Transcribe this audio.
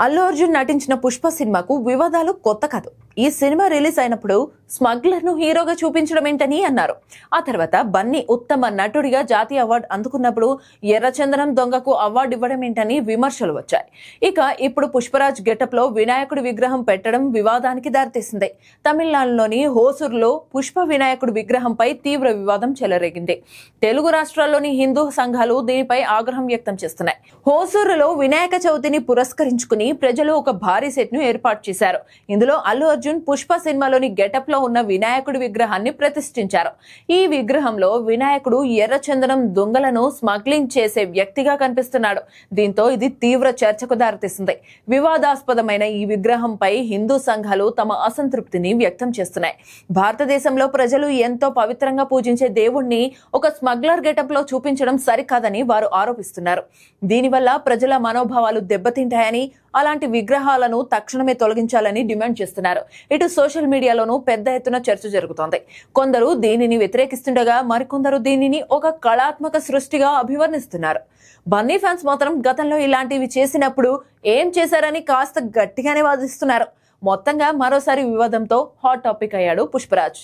అల్లు అర్జున్ నటించిన పుష్ప సినిమాకు వివాదాలు కొత్త కాదు. ఈ సినిమా రిలీజ్ అయినప్పుడు స్మగ్లర్ ను హీరోగా చూపించడం ఏంటని అన్నారు. ఆ తర్వాత బన్నీ ఉత్తమ నటుడిగా జాతీయ అవార్డు అందుకున్నప్పుడు ఎర్రచందనం దొంగకు అవార్డు ఇవ్వడం ఏంటని విమర్శలు వచ్చాయి. ఇక ఇప్పుడు పుష్పరాజ్ గెటప్ లో వినాయకుడి విగ్రహం పెట్టడం వివాదానికి దారితీసింది. తమిళనాడులోని హోసూరులో పుష్ప వినాయకుడి విగ్రహంపై తీవ్ర వివాదం చెలరేగింది. తెలుగు రాష్ట్రాల్లోని హిందూ సంఘాలు దీనిపై ఆగ్రహం వ్యక్తం చేస్తున్నాయి. హోసూరులో వినాయక చవితిని పురస్కరించుకుని ప్రజలు ఒక భారీ సెట్ ను ఏర్పాటు చేశారు. ఇందులో అల్లు అర్జున్ పుష్ప సినిమాలోని గెటప్ లో ఉన్న వినాయకుడి విగ్రహాన్ని ప్రతిష్ఠించారు. ఈ విగ్రహంలో వినాయకుడు ఎర్రచందనం దొంగలను స్మగ్లింగ్ చేసే వ్యక్తిగా కనిపిస్తున్నాడు. దీంతో ఇది తీవ్ర చర్చకు దారితీసింది. వివాదాస్పదమైన ఈ విగ్రహంపై హిందూ సంఘాలు తమ అసంతృప్తిని వ్యక్తం చేస్తున్నాయి. భారతదేశంలో ప్రజలు ఎంతో పవిత్రంగా పూజించే దేవుణ్ణి ఒక స్మగ్లర్ గెటప్ లో చూపించడం సరికాదని వారు ఆరోపిస్తున్నారు. దీనివల్ల ప్రజల మనోభావాలు దెబ్బతింటాయని, అలాంటి విగ్రహాలను తక్షణమే తొలగించాలని డిమాండ్ చేస్తున్నారు. ఇటు సోషల్ మీడియాలోనూ పెద్ద ఎత్తున చర్చ జరుగుతోంది. కొందరు దీనిని వ్యతిరేకిస్తుండగా మరికొందరు దీనిని ఒక కళాత్మక సృష్టిగా అభివర్ణిస్తున్నారు. బన్నీ ఫ్యాన్స్ మాత్రం గతంలో ఇలాంటివి చేసినప్పుడు ఏం చేశారని కాస్త గట్టిగానే వాదిస్తున్నారు. మొత్తంగా మరోసారి వివాదంతో హాట్ టాపిక్ అయ్యాడు పుష్పరాజ్.